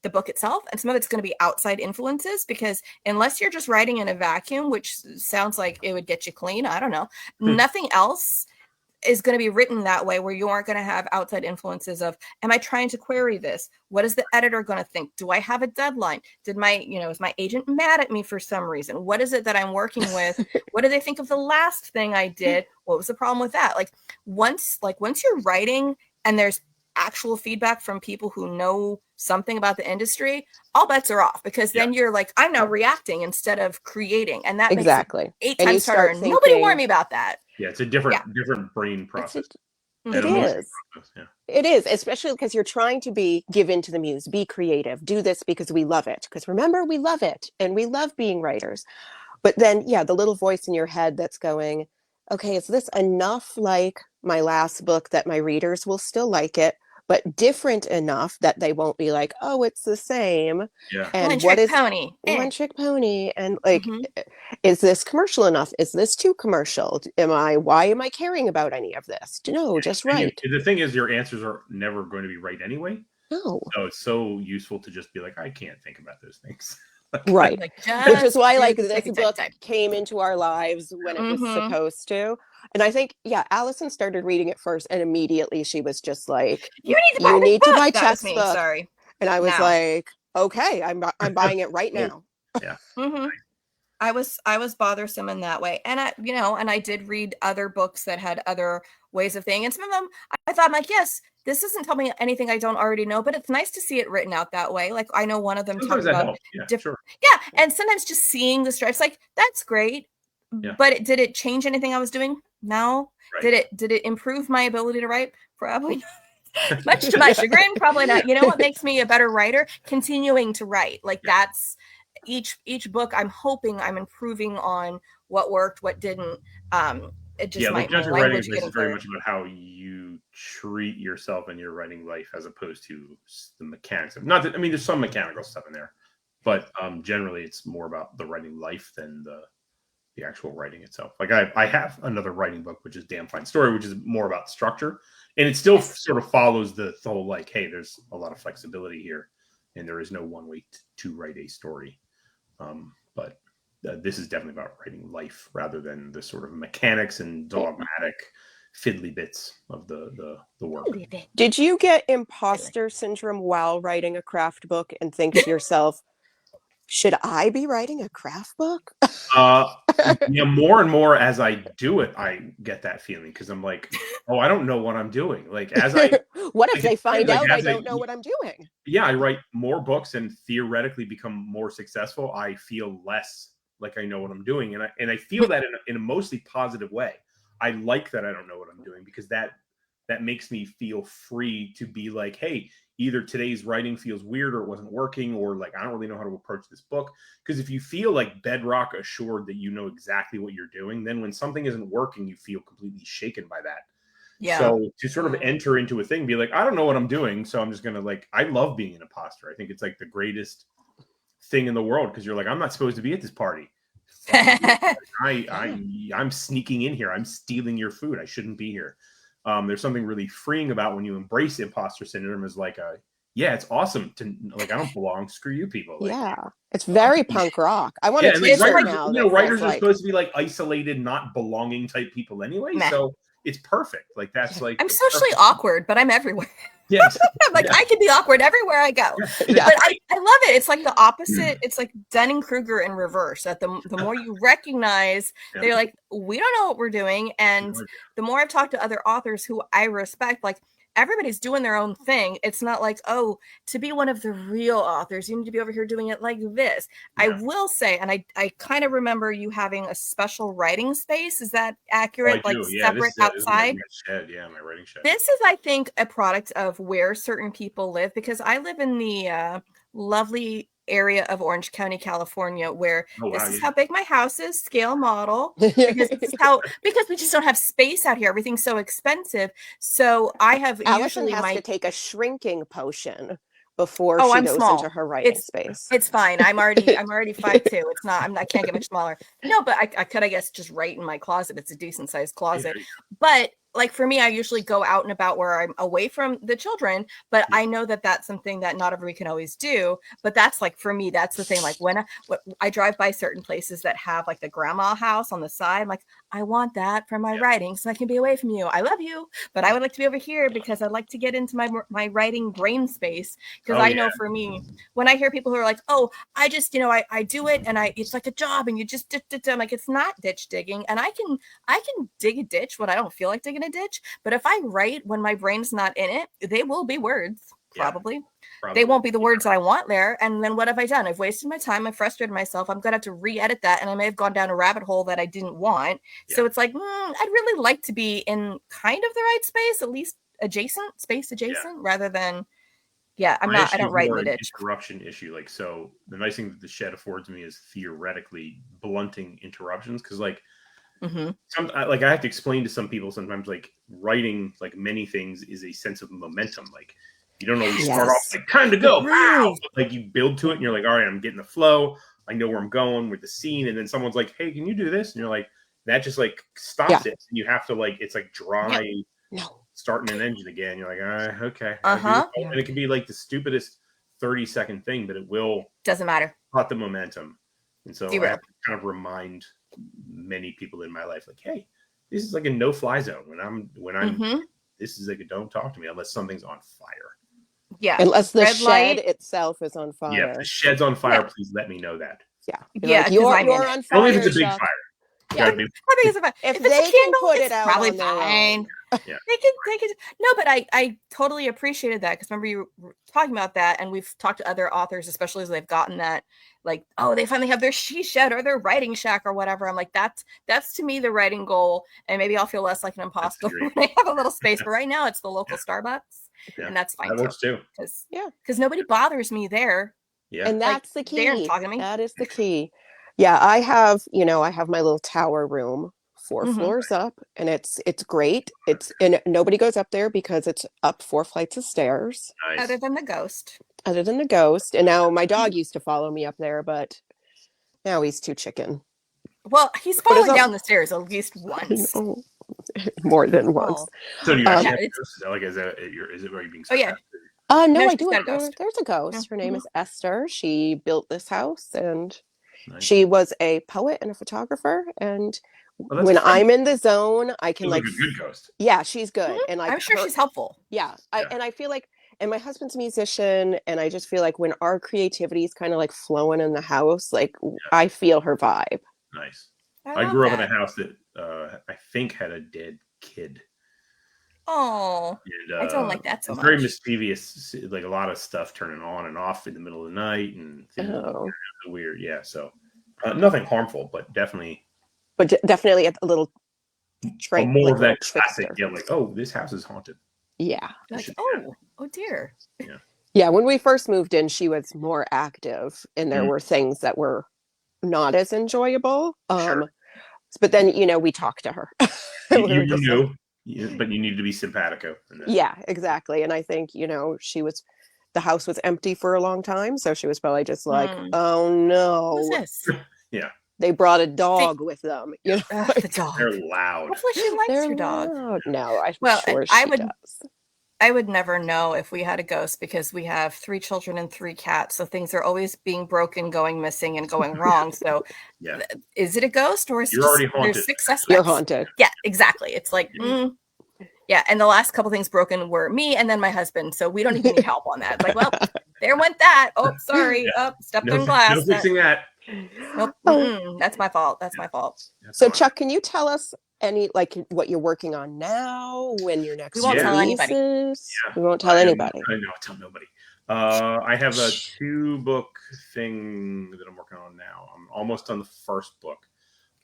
Speaker 2: the book itself. And some of it's going to be outside influences, because unless you're just writing in a vacuum, which sounds like it would get you clean, I don't know, nothing else is going to be written that way, where you aren't going to have outside influences of, am I trying to query this? What is the editor going to think? Do I have a deadline? Is my agent mad at me for some reason? What is it that I'm working with? What do they think of the last thing I did? What was the problem with that? Once you're writing and there's actual feedback from people who know something about the industry, all bets are off, because then you're like, I'm now reacting instead of creating. And that
Speaker 1: exactly
Speaker 2: makes it 8 times harder. Nobody warned me about that.
Speaker 3: Yeah, it's a different brain process.
Speaker 1: It is.
Speaker 3: Yeah.
Speaker 1: It is, especially because you're trying to give into the muse, be creative, do this because we love it. Because remember, we love it and we love being writers. But then, the little voice in your head that's going, okay, is this enough like my last book that my readers will still like it, but different enough that they won't be like, oh, it's the same.
Speaker 3: Yeah.
Speaker 1: And
Speaker 2: One
Speaker 1: trick pony. And like, is this commercial enough? Is this too commercial? Why am I caring about any of this? No, just write.
Speaker 3: The thing is, your answers are never going to be right anyway.
Speaker 1: No.
Speaker 3: So it's so useful to just be like, I can't think about those things.
Speaker 1: Right. Which is why this book came into our lives when it was supposed to. And I think, Allison started reading it first, and immediately she was just like, you need to buy Chess book.
Speaker 2: Sorry.
Speaker 1: And I was like, okay, I'm buying it right now.
Speaker 3: Yeah.
Speaker 2: I was bothersome in that way. And I did read other books that had other ways of thinking. And some of them I thought, I'm like, yes, this doesn't tell me anything I don't already know, but it's nice to see it written out that way. Like I know one of them talks about different. Yeah. And sometimes just seeing the stripes, like that's great. Yeah. But did it change anything I was doing? No. Right. Did it improve my ability to write? Probably not. Much to my chagrin, probably not. You know what makes me a better writer? Continuing to write. Like that's each book. I'm hoping I'm improving on what worked, what didn't. It just
Speaker 3: the Judge of Writing is very much about how you treat yourself in your writing life, as opposed to the mechanics of there's some mechanical stuff in there, but generally it's more about the writing life than the actual writing itself. Like I have another writing book, which is Damn Fine Story, which is more about structure, and it still sort of follows the whole like, hey, there's a lot of flexibility here, and there is no one way to write a story. But this is definitely about writing life rather than the sort of mechanics and dogmatic fiddly bits of the work.
Speaker 1: Did you get imposter syndrome while writing a craft book and think to yourself, should I be writing a craft book?
Speaker 3: Yeah, more and more as I do it, I get that feeling because I'm like, oh, I don't know what I'm doing. Like as I
Speaker 1: what if
Speaker 3: like,
Speaker 1: they find
Speaker 3: like,
Speaker 1: out I don't know what I'm doing?
Speaker 3: Yeah, I write more books and theoretically become more successful. I feel less like I know what I'm doing, and I feel that in a mostly positive way. I like that I don't know what I'm doing because that makes me feel free to be like, hey, either today's writing feels weird or it wasn't working, or like I don't really know how to approach this book. Because if you feel like bedrock assured that you know exactly what you're doing, then when something isn't working, you feel completely shaken by that. Yeah. So to sort of enter into a thing, be like, I don't know what I'm doing, so I'm just gonna like. I love being an imposter. I think it's like the greatest thing in the world because you're like, I'm not supposed to be at this party. I'm sneaking in here. I'm stealing your food. I shouldn't be here. There's something really freeing about when you embrace imposter syndrome as like it's awesome to like, I don't belong. Screw you people. Like,
Speaker 1: yeah. It's very punk rock. I want to
Speaker 3: teach
Speaker 1: like,
Speaker 3: writers,
Speaker 1: now.
Speaker 3: You know, writers are supposed to be like isolated, not belonging type people anyway. Meh. So it's perfect. Like that's like
Speaker 2: I'm socially awkward, but I'm everywhere.
Speaker 3: Yes.
Speaker 2: I'm like, I can be awkward everywhere I go. Yeah. But I love it. It's like the opposite. It's like Dunning-Kruger in reverse. That the more you recognize, they're like, we don't know what we're doing. And the more I've talked to other authors who I respect, like everybody's doing their own thing. It's not like, oh, to be one of the real authors, you need to be over here doing it like this. Yeah. I will say, and I kind of remember you having a special writing space. Is that accurate?
Speaker 3: Oh, I
Speaker 2: like
Speaker 3: do.
Speaker 2: separate outside?
Speaker 3: My writing shed.
Speaker 2: This is, I think, a product of where certain people live, because I live in the lovely area of Orange County, California, where this is how big my house is, scale model, because we just don't have space out here. Everything's so expensive. So I have
Speaker 1: Allison has to take a shrinking potion before she goes into her writing space.
Speaker 2: It's fine. I'm already 5'2". It's not. I can't get much smaller. No, but I could, I guess, just write in my closet. It's a decent sized closet. But like for me, I usually go out and about where I'm away from the children, but I know that that's something that not everybody can always do. But that's like, for me, that's the thing. Like when I drive by certain places that have like the grandma house on the side, I'm like, I want that for my writing so I can be away from you. I love you, but I would like to be over here because I'd like to get into my writing brain space. Because I know for me, when I hear people who are like, oh, I just, I do it and it's like a job and you just, I'm like, it's not ditch digging. And I can dig a ditch when I don't feel like digging a ditch, but if I write when my brain's not in it, they will be words. Probably. They won't be the words that I want there. And then what have I done? I've wasted my time. I've frustrated myself. I'm gonna have to re-edit that, and I may have gone down a rabbit hole that I didn't want. So it's like, I'd really like to be in kind of the right space, at least adjacent, rather than I don't write in the ditch.
Speaker 3: Interruption issue. Like, so the nice thing that the shed affords me is theoretically blunting interruptions, because like I have to explain to some people sometimes, like writing, like many things, is a sense of momentum. Like you don't always start off like time to go, wow! Like you build to it and you're like, all right, I'm getting the flow. I know where I'm going with the scene. And then someone's like, hey, can you do this? And you're like, that just like stops it. And you have to like, it's like dry starting an engine again. You're like, okay. And it can be like the stupidest 30-second thing, but it will
Speaker 2: doesn't matter.
Speaker 3: Cut the momentum. And so I have to kind of remind many people in my life, like, hey, this is like a no-fly zone. When I'm this is like a don't talk to me unless something's on fire.
Speaker 2: Yeah.
Speaker 1: Unless the shed itself is on fire.
Speaker 3: Yeah, if the shed's on fire, please let me know that.
Speaker 1: Yeah. You're on fire.
Speaker 3: Only if it's a big fire.
Speaker 2: Yeah. If
Speaker 1: they
Speaker 2: it's a candle,
Speaker 1: put it out,
Speaker 2: probably fine.
Speaker 3: Yeah.
Speaker 2: They can. No, but I totally appreciated that, because remember you were talking about that, and we've talked to other authors, especially as they've gotten that, like, oh, they finally have their she shed or their writing shack or whatever. I'm like, that's to me the writing goal, and maybe I'll feel less like an imposter when I have a little space. But right now, it's the local Starbucks, and that's fine.
Speaker 3: That works too.
Speaker 2: Because nobody bothers me there.
Speaker 1: Yeah, and that's the key.
Speaker 2: They're talking to me.
Speaker 1: That is the key. Yeah, I have my little tower room 4 floors up, and it's great. And nobody goes up there because it's up 4 flights of stairs.
Speaker 3: Nice.
Speaker 2: Other than the ghost.
Speaker 1: And now my dog used to follow me up there, but now he's too chicken.
Speaker 2: Well, he's fallen down the stairs at least once.
Speaker 1: More than once.
Speaker 3: So do you actually have a ghost? Is it where you're being sarcastic?
Speaker 1: No, I do. There's a ghost. Her name is Esther. She built this house, and
Speaker 3: Nice.
Speaker 1: She was a poet and a photographer, and
Speaker 3: Well,
Speaker 1: when I'm in the zone, I can
Speaker 3: like a good ghost.
Speaker 1: Yeah, she's good, and like
Speaker 2: I'm sure she's helpful.
Speaker 1: Yeah, and I feel like, and my husband's a musician, and I just feel like when our creativity is kind of like flowing in the house, like I feel her vibe.
Speaker 3: Nice. I grew up in a house that I think had a dead kid.
Speaker 2: Oh,
Speaker 3: and,
Speaker 2: I don't like that so
Speaker 3: it's
Speaker 2: much.
Speaker 3: very mischievous, like a lot of stuff turning on and off in the middle of the night, and weird. Yeah, so nothing harmful, but definitely.
Speaker 1: But definitely a little
Speaker 3: more of that classic. Yeah, like, oh, this house is haunted.
Speaker 1: Yeah.
Speaker 2: Like, oh dear.
Speaker 3: Yeah.
Speaker 1: Yeah, when we first moved in, she was more active, and there were things that were not as enjoyable. But then, we talked to her.
Speaker 3: You knew, but you needed to be simpatico.
Speaker 1: Yeah, exactly. And I think, the house was empty for a long time, so she was probably just like, oh no.
Speaker 2: Who's this?
Speaker 3: Yeah.
Speaker 1: They brought a dog with them.
Speaker 2: The dog.
Speaker 3: They're loud.
Speaker 2: Hopefully she likes your dog.
Speaker 1: Loud. No, I'm sure
Speaker 2: I
Speaker 1: she
Speaker 2: would,
Speaker 1: does.
Speaker 2: I would never know if we had a ghost because we have 3 children and 3 cats. So things are always being broken, going missing, and going wrong. So is it a ghost, or is
Speaker 3: You're already haunted?
Speaker 2: There's 6 suspects?
Speaker 1: You're haunted.
Speaker 2: Yeah, exactly. It's like, yeah. And the last couple things broken were me and then my husband. So we don't even need help on that. It's like, well, there went that. Oh, sorry. Stepped on glass.
Speaker 3: No fixing that.
Speaker 2: Nope. That's my fault. That's my fault.
Speaker 1: So Chuck, can you tell us what you're working on now, when your next
Speaker 2: We won't tell anybody.
Speaker 1: We won't tell anybody.
Speaker 3: I know, tell nobody. I have a 2-book thing that I'm working on now. I'm almost on the first book.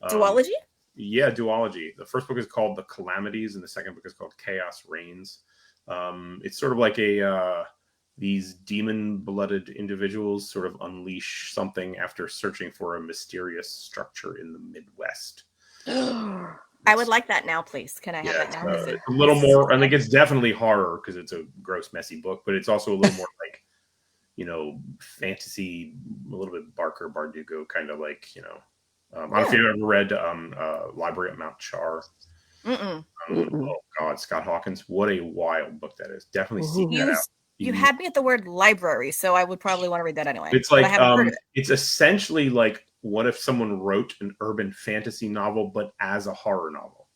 Speaker 2: Duology?
Speaker 3: Yeah, duology. The first book is called The Calamities, and the second book is called Chaos Reigns. It's sort of like these demon-blooded individuals sort of unleash something after searching for a mysterious structure in the Midwest.
Speaker 2: I would like that now, please. Can I have that now?
Speaker 3: It's a little more, I think it's definitely horror because it's a gross, messy book, but it's also a little more like, fantasy, a little bit Barker Bardugo, kind of like, I don't know if you've ever read Library at Mount Char. Oh God, Scott Hawkins. What a wild book that is. Definitely seek that out.
Speaker 2: You had me at the word library, so I would probably want to read that anyway.
Speaker 3: It's like, it's essentially like, what if someone wrote an urban fantasy novel, but as a horror novel?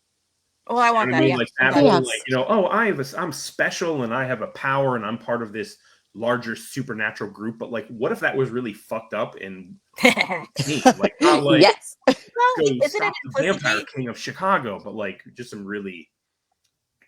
Speaker 2: Well, I want that.
Speaker 3: Yeah. Like that whole, like, I'm special and I have a power and I'm part of this larger supernatural group. But like, what if that was really fucked up and like, not like,
Speaker 1: yes,
Speaker 3: go stop the vampire king of Chicago, but like just some really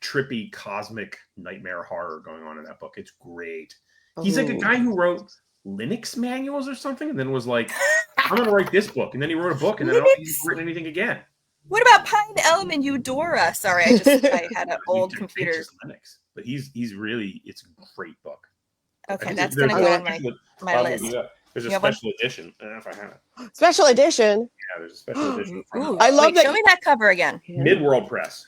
Speaker 3: trippy cosmic nightmare horror going on in that book. It's great. He's like a guy who wrote Linux manuals or something, and then was like, I'm gonna write this book, and then he wrote a book, and then he's written anything again.
Speaker 2: What about Pine Elm and Eudora? Sorry, I had an old computer.
Speaker 3: Linux, but he's really, it's a great book.
Speaker 2: Okay, that's gonna go on my list.
Speaker 3: There's a special edition. I don't know if I have it.
Speaker 1: Special edition.
Speaker 3: Yeah, there's a special edition.
Speaker 1: I love that.
Speaker 2: Show me that cover again.
Speaker 3: Midworld Press.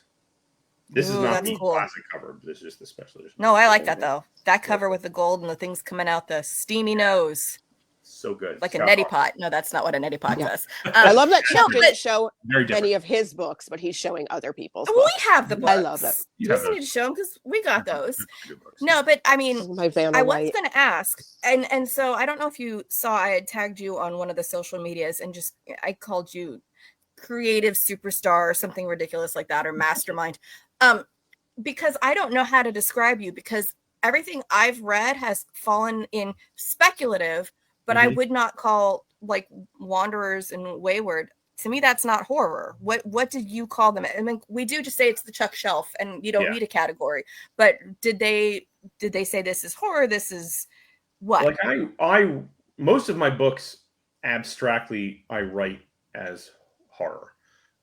Speaker 3: This is not the
Speaker 2: cool.
Speaker 3: classic cover. This is just the special edition.
Speaker 2: No, I like that though. That cover with the gold and the things coming out, the steamy nose.
Speaker 3: So good.
Speaker 2: Like a neti pot. No, that's not what a neti pot does.
Speaker 1: I love that Chuck didn't show any of his books, but he's showing other people's books.
Speaker 2: We have the books.
Speaker 1: I love that.
Speaker 2: You just need to show them because we got those. No, but I mean, I was going to ask, and so I don't know if you saw, I had tagged you on one of the social medias and I called you creative superstar or something ridiculous like that, or mastermind. Because I don't know how to describe you, because everything I've read has fallen in speculative, but I would not call like Wanderers and Wayward. To me, that's not horror. What did you call them? I mean, we do just say it's the Chuck shelf, and you don't need a category. But did they say this is horror? This is what?
Speaker 3: Like I most of my books abstractly I write as horror,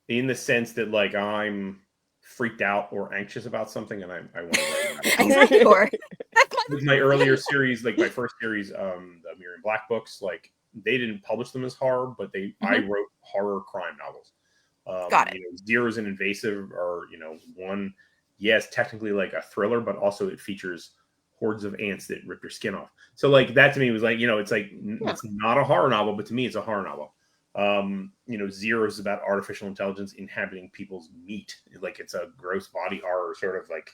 Speaker 3: in the sense that like I'm freaked out or anxious about something, and I want to write about it. With my earlier series, like my first series, the Miriam Black books, like they didn't publish them as horror, but I wrote horror crime novels.
Speaker 2: Got it.
Speaker 3: Zeros and Invasive are, one, yes, technically like a thriller, but also it features hordes of ants that rip your skin off. So like that to me was like, it's like it's not a horror novel, but to me it's a horror novel. Zeros is about artificial intelligence inhabiting people's meat. Like it's a gross body horror, sort of like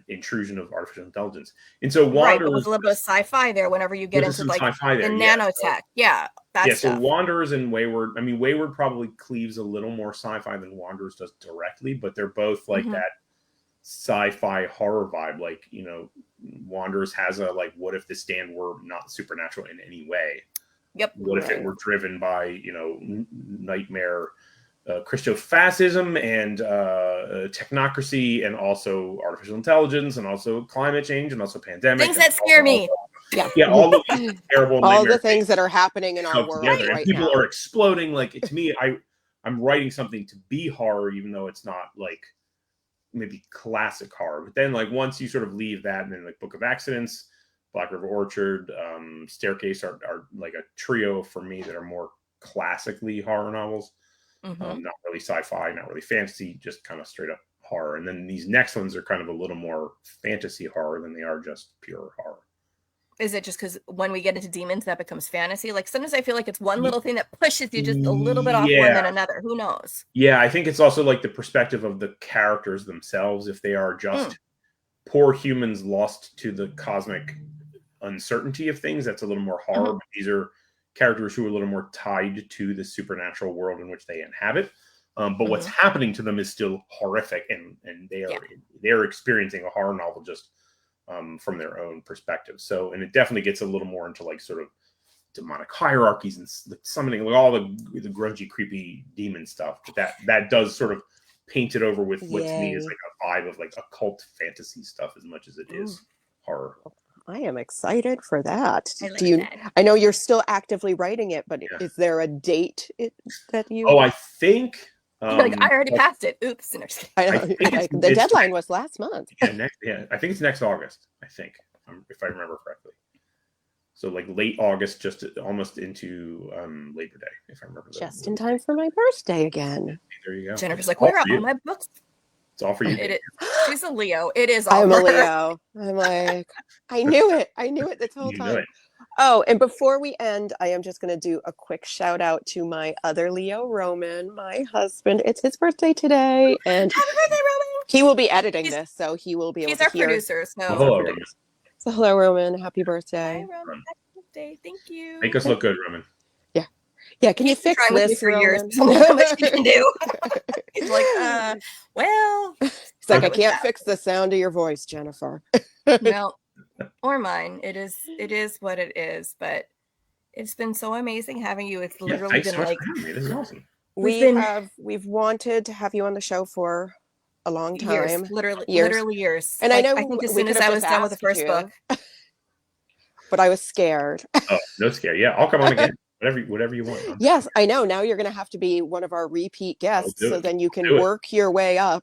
Speaker 3: intrusion of artificial intelligence. And so
Speaker 2: Wanderers, right, but with a little bit of sci-fi there whenever you get into like the nanotech.
Speaker 3: So Wanderers and Wayward, I mean, Wayward probably cleaves a little more sci-fi than Wanderers does directly, but they're both like that sci-fi horror vibe. Like, you know, Wanderers has a like, what if the stand were not supernatural in any way?
Speaker 2: Yep.
Speaker 3: What if it were driven by, you know, nightmare Christofascism and technocracy, and also artificial intelligence, and also climate change, and also pandemic.
Speaker 2: Things that scare me.
Speaker 3: All the terrible,
Speaker 1: all the things that are happening in our world
Speaker 3: right
Speaker 1: and
Speaker 3: people are exploding. Like, to me, I'm writing something to be horror, even though it's not like maybe classic horror. But then, like, once you sort of leave that, and then like Book of Accidents, Black River Orchard, Staircase are like a trio for me that are more classically horror novels. Not really sci-fi, not really fantasy, just kind of straight up horror. And then these next ones are kind of a little more fantasy horror than they are just pure horror.
Speaker 2: Is it just because when we get into demons that becomes fantasy? Like, sometimes I feel like it's one little thing that pushes you just a little bit off one than another. Who knows? Yeah,
Speaker 3: I think it's also like the perspective of the characters themselves. If they are just poor humans lost to the cosmic uncertainty of things, that's a little more horror. But these are characters who are a little more tied to the supernatural world in which they inhabit. But what's happening to them is still horrific, and they're experiencing a horror novel just from their own perspective. So, and it definitely gets a little more into like sort of demonic hierarchies and summoning, like all the grungy, creepy demon stuff. That does sort of paint it over with what to me is like a vibe of like occult fantasy stuff as much as it is horror.
Speaker 1: I am excited for that.
Speaker 2: That.
Speaker 1: I know you're still actively writing it, but is there a date that you?
Speaker 3: Oh, I think.
Speaker 2: Like, I already passed it. Oops.
Speaker 1: I know, the deadline was last month.
Speaker 3: I think it's next August. I think, if I remember correctly. So like late August, just almost into Labor Day, if I remember.
Speaker 1: Just in time for my birthday again.
Speaker 3: There you go.
Speaker 2: Jennifer's like, where are all my books?
Speaker 3: It's all for you.
Speaker 2: She's a Leo. It is all
Speaker 1: I'm a Leo. I'm like, I knew it this whole time. Oh, and before we end, I am just going to do a quick shout out to my other Leo, Roman, my husband. It's his birthday today, and
Speaker 2: happy birthday, Roman!
Speaker 1: He will be editing this, so he will be able to hear.
Speaker 2: He's our producer. So
Speaker 3: hello, Roman.
Speaker 1: So hello, Roman. Happy birthday.
Speaker 2: Hi, Roman. Happy birthday. Thank you.
Speaker 3: Make us look good, Roman.
Speaker 1: Yeah, can you fix this
Speaker 2: for years? How much you can do? He's like, well.
Speaker 1: He's like, I can't fix the sound of your voice, Jennifer.
Speaker 2: Well, or mine. It is what it is. But it's been so amazing having you. It's literally been like,
Speaker 3: this is awesome.
Speaker 1: We've wanted to have you on the show for a long time.
Speaker 2: Years, literally years.
Speaker 1: And
Speaker 2: like,
Speaker 1: I know
Speaker 2: I think as soon as I was done with the first book,
Speaker 1: but I was scared.
Speaker 3: Oh, no scare. Yeah, I'll come on again. Whatever you want.
Speaker 1: Yes, I know. Now you're going to have to be one of our repeat guests, so then you can work your way up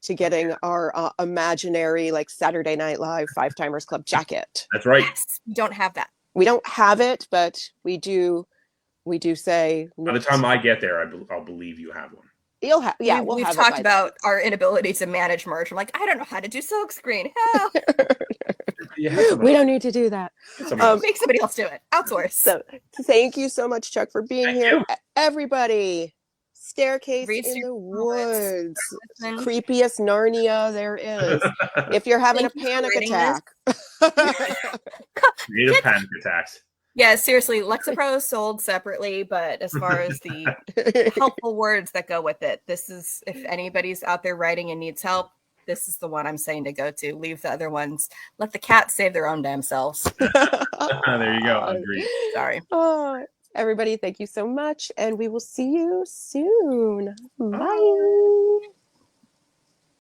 Speaker 1: to getting our imaginary like Saturday Night Live 5-Timers Club jacket.
Speaker 3: That's right.
Speaker 2: Yes, we don't have that.
Speaker 1: We don't have it, but we do say.
Speaker 3: By the time I get there, I'll believe you have one.
Speaker 1: You'll have. Yeah,
Speaker 2: we've talked about our inability to manage merch. I'm like, I don't know how to do silkscreen. Hell.
Speaker 1: We don't need to do that.
Speaker 2: Make somebody else do it. Outsource.
Speaker 1: So thank you so much, Chuck, for being here. Everybody, Staircase in the Woods. Creepiest Narnia there is. If you're having a panic attack.
Speaker 3: Creative panic attacks.
Speaker 2: Yeah, seriously, Lexapro is sold separately, but as far as the helpful words that go with it, this is, if anybody's out there writing and needs help, this is the one I'm saying to go to. Leave the other ones. Let the cats save their own damn selves.
Speaker 3: There you go. Agreed.
Speaker 2: Sorry.
Speaker 1: Everybody, thank you so much, and we will see you soon. Bye.